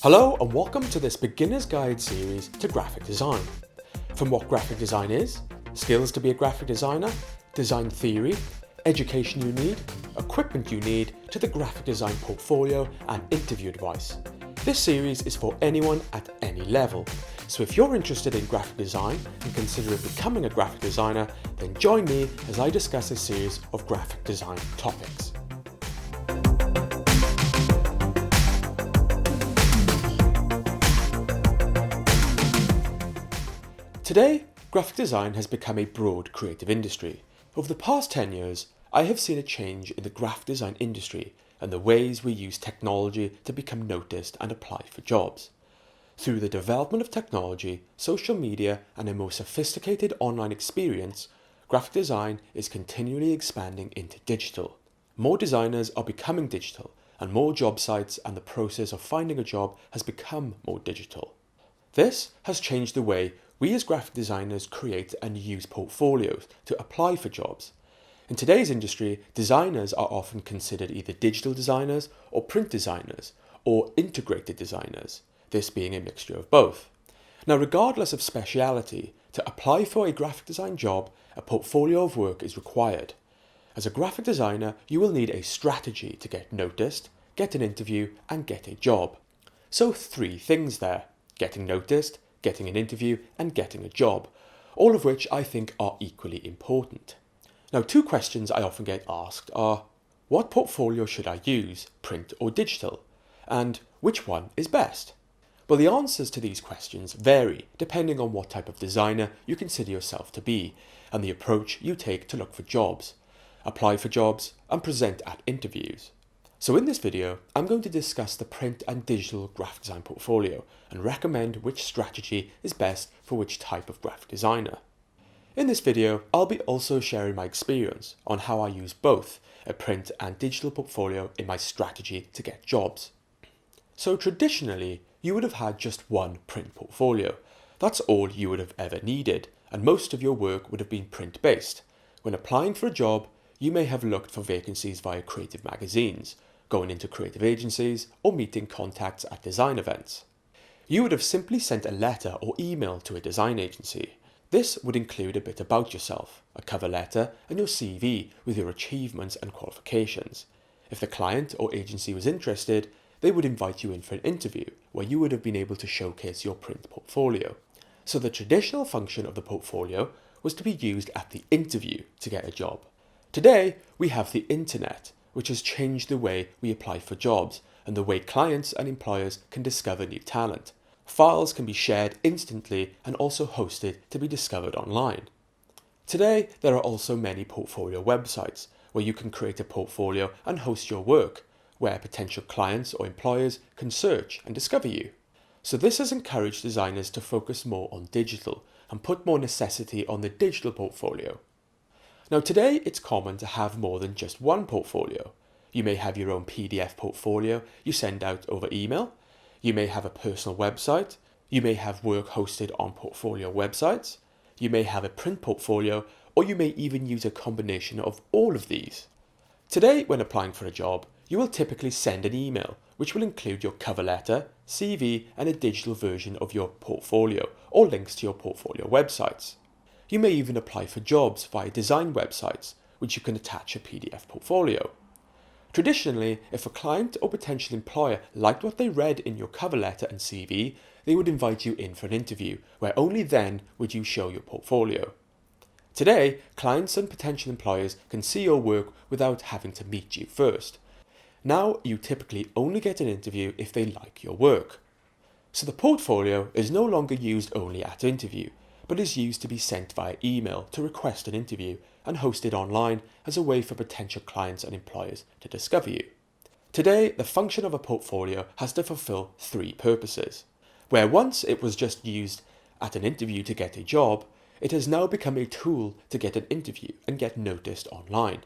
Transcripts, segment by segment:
Hello and welcome to this beginner's guide series to graphic design. From what graphic design is, skills to be a graphic designer, design theory, education you need, equipment you need, to the graphic design portfolio and interview advice. This series is for anyone at any level, so if you're interested in graphic design and consider becoming a graphic designer, then join me as I discuss a series of graphic design topics. Today, graphic design has become a broad creative industry. Over the past 10 years, I have seen a change in the graphic design industry and the ways we use technology to become noticed and apply for jobs. Through the development of technology, social media, and a more sophisticated online experience, graphic design is continually expanding into digital. More designers are becoming digital, and more job sites and the process of finding a job has become more digital. This has changed the way we as graphic designers create and use portfolios to apply for jobs. In today's industry, designers are often considered either digital designers or print designers or integrated designers, this being a mixture of both. Now, regardless of speciality, to apply for a graphic design job, a portfolio of work is required. As a graphic designer, you will need a strategy to get noticed, get an interview, and get a job. So 3 things there: getting noticed, getting an interview, and getting a job, all of which I think are equally important. Now, 2 questions I often get asked are, what portfolio should I use, print or digital? And which one is best? Well, the answers to these questions vary depending on what type of designer you consider yourself to be and the approach you take to look for jobs, apply for jobs, and present at interviews. So in this video, I'm going to discuss the print and digital graphic design portfolio and recommend which strategy is best for which type of graphic designer. In this video, I'll be also sharing my experience on how I use both a print and digital portfolio in my strategy to get jobs. So traditionally, you would have had just one print portfolio. That's all you would have ever needed, and most of your work would have been print-based. When applying for a job, you may have looked for vacancies via creative magazines, going into creative agencies, or meeting contacts at design events. You would have simply sent a letter or email to a design agency. This would include a bit about yourself, a cover letter, and your CV with your achievements and qualifications. If the client or agency was interested, they would invite you in for an interview where you would have been able to showcase your print portfolio. So the traditional function of the portfolio was to be used at the interview to get a job. Today, we have the internet, which has changed the way we apply for jobs and the way clients and employers can discover new talent. Files can be shared instantly and also hosted to be discovered online. Today, there are also many portfolio websites where you can create a portfolio and host your work, where potential clients or employers can search and discover you. So this has encouraged designers to focus more on digital and put more necessity on the digital portfolio. Now today, it's common to have more than just one portfolio. You may have your own PDF portfolio you send out over email. You may have a personal website. You may have work hosted on portfolio websites. You may have a print portfolio, or you may even use a combination of all of these. Today, when applying for a job, you will typically send an email, which will include your cover letter, CV, and a digital version of your portfolio, or links to your portfolio websites. You may even apply for jobs via design websites, which you can attach a PDF portfolio. Traditionally, if a client or potential employer liked what they read in your cover letter and CV, they would invite you in for an interview, where only then would you show your portfolio. Today, clients and potential employers can see your work without having to meet you first. Now, you typically only get an interview if they like your work. So the portfolio is no longer used only at interview, but is used to be sent via email to request an interview and hosted online as a way for potential clients and employers to discover you. Today, the function of a portfolio has to fulfill 3 purposes. Where once it was just used at an interview to get a job, it has now become a tool to get an interview and get noticed online.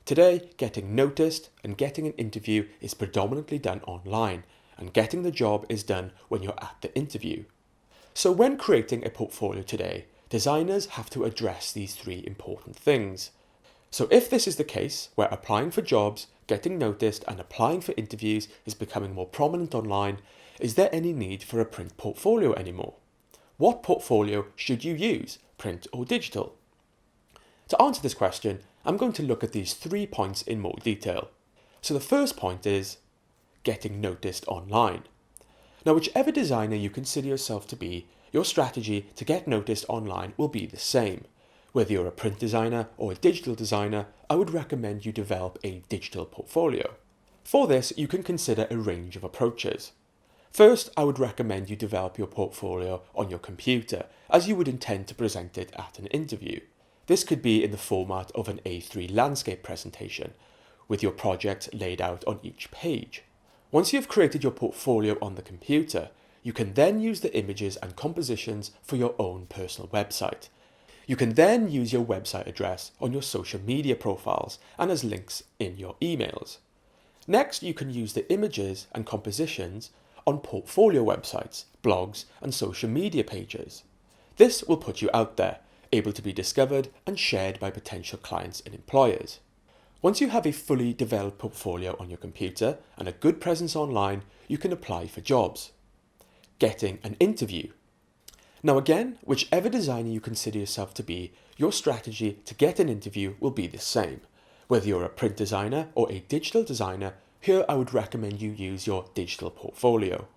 Today, getting noticed and getting an interview is predominantly done online, and getting the job is done when you're at the interview. So when creating a portfolio today, designers have to address these 3 important things. So if this is the case, where applying for jobs, getting noticed, and applying for interviews is becoming more prominent online, Is there any need for a print portfolio anymore? What portfolio should you use, print or digital? To answer this question, I'm going to look at these 3 points in more detail. So the first point is getting noticed online. Now, whichever designer you consider yourself to be, your strategy to get noticed online will be the same. Whether you're a print designer or a digital designer, I would recommend you develop a digital portfolio. For this, you can consider a range of approaches. First, I would recommend you develop your portfolio on your computer, as you would intend to present it at an interview. This could be in the format of an A3 landscape presentation, with your project laid out on each page. Once you have created your portfolio on the computer, you can then use the images and compositions for your own personal website. You can then use your website address on your social media profiles and as links in your emails. Next, you can use the images and compositions on portfolio websites, blogs, and social media pages. This will put you out there, able to be discovered and shared by potential clients and employers. Once you have a fully developed portfolio on your computer and a good presence online, you can apply for jobs. Getting an interview. Now again, whichever designer you consider yourself to be, your strategy to get an interview will be the same. Whether you're a print designer or a digital designer, here I would recommend you use your digital portfolio.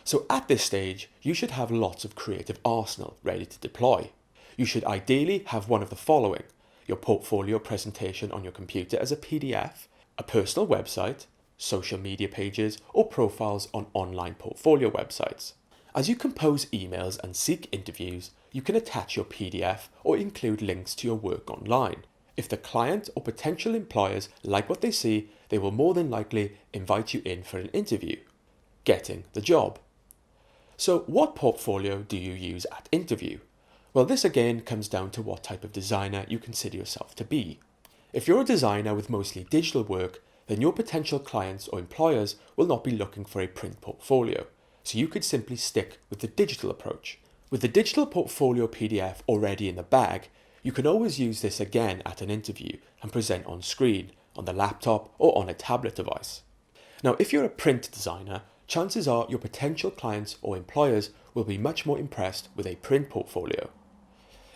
So at this stage, you should have lots of creative arsenal ready to deploy. You should ideally have one of the following: your portfolio presentation on your computer as a PDF, a personal website, social media pages, or profiles on online portfolio websites. As you compose emails and seek interviews, you can attach your PDF or include links to your work online. If the client or potential employers like what they see, they will more than likely invite you in for an interview. Getting the job. So what portfolio do you use at interview? Well, this again comes down to what type of designer you consider yourself to be. If you're a designer with mostly digital work, then your potential clients or employers will not be looking for a print portfolio, so you could simply stick with the digital approach. With the digital portfolio PDF already in the bag, you can always use this again at an interview and present on screen, on the laptop or on a tablet device. Now, if you're a print designer, chances are your potential clients or employers will be much more impressed with a print portfolio.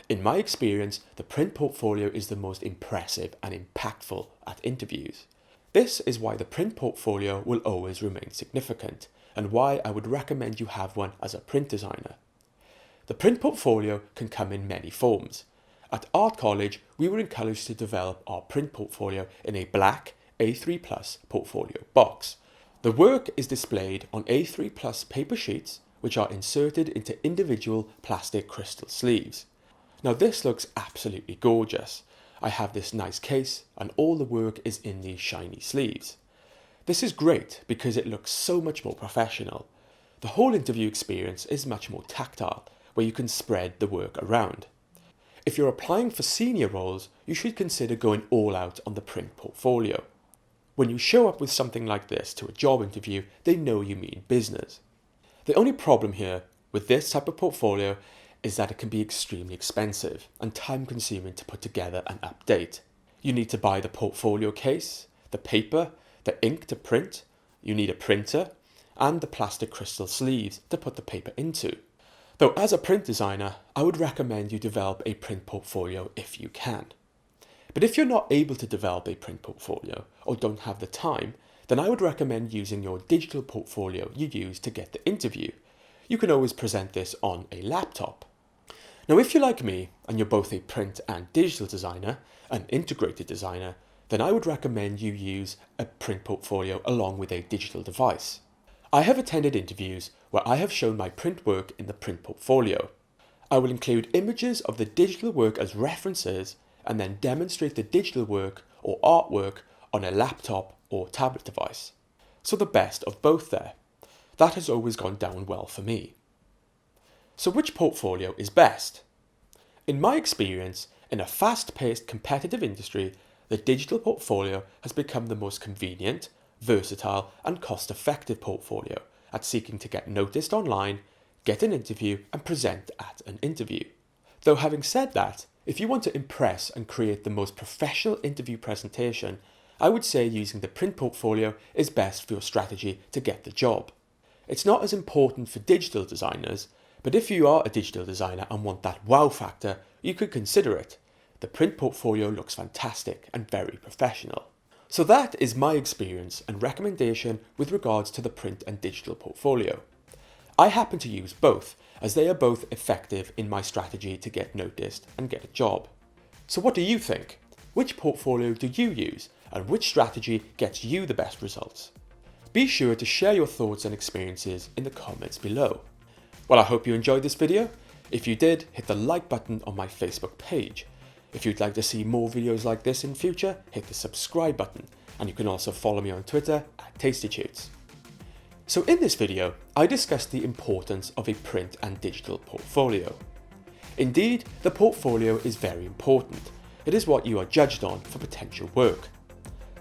In my experience, the print portfolio is the most impressive and impactful at interviews. This is why the print portfolio will always remain significant, and why I would recommend you have one as a print designer. The print portfolio can come in many forms. At Art College, we were encouraged to develop our print portfolio in a black A3+ portfolio box. The work is displayed on A3+ paper sheets, which are inserted into individual plastic crystal sleeves. Now this looks absolutely gorgeous. I have this nice case and all the work is in these shiny sleeves. This is great because it looks so much more professional. The whole interview experience is much more tactile, where you can spread the work around. If you're applying for senior roles, you should consider going all out on the print portfolio. When you show up with something like this to a job interview, they know you mean business. The only problem here with this type of portfolio is that it can be extremely expensive and time-consuming to put together and update. You need to buy the portfolio case, the paper, the ink to print, you need a printer, and the plastic crystal sleeves to put the paper into. Though as a print designer, I would recommend you develop a print portfolio if you can. But if you're not able to develop a print portfolio or don't have the time, then I would recommend using your digital portfolio you use to get the interview. You can always present this on a laptop. Now, if you're like me and you're both a print and digital designer, an integrated designer, then I would recommend you use a print portfolio along with a digital device. I have attended interviews where I have shown my print work in the print portfolio. I will include images of the digital work as references and then demonstrate the digital work or artwork on a laptop or tablet device. So the best of both there. That has always gone down well for me. So which portfolio is best? In my experience, in a fast-paced competitive industry, the digital portfolio has become the most convenient, versatile and cost-effective portfolio at seeking to get noticed online, get an interview and present at an interview. Though having said that, if you want to impress and create the most professional interview presentation, I would say using the print portfolio is best for your strategy to get the job. It's not as important for digital designers, but if you are a digital designer and want that wow factor, you could consider it. The print portfolio looks fantastic and very professional. So that is my experience and recommendation with regards to the print and digital portfolio. I happen to use both, as they are both effective in my strategy to get noticed and get a job. So what do you think? Which portfolio do you use, and which strategy gets you the best results? Be sure to share your thoughts and experiences in the comments below. Well, I hope you enjoyed this video. If you did, hit the like button on my Facebook page. If you'd like to see more videos like this in future, hit the subscribe button, and you can also follow me on Twitter at TastyTunes. So in this video, I discussed the importance of a print and digital portfolio. Indeed, the portfolio is very important. It is what you are judged on for potential work.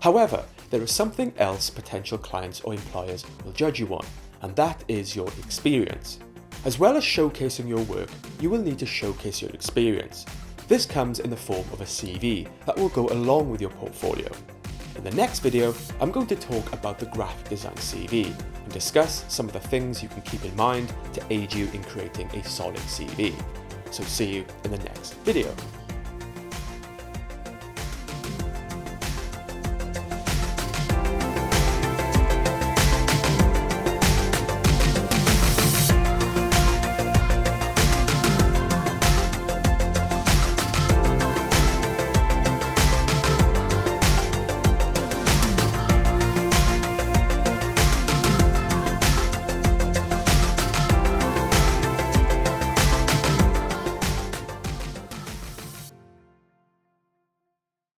However, there is something else potential clients or employers will judge you on, and that is your experience. As well as showcasing your work, you will need to showcase your experience. This comes in the form of a CV that will go along with your portfolio. In the next video, I'm going to talk about the graphic design CV and discuss some of the things you can keep in mind to aid you in creating a solid CV. So see you in the next video.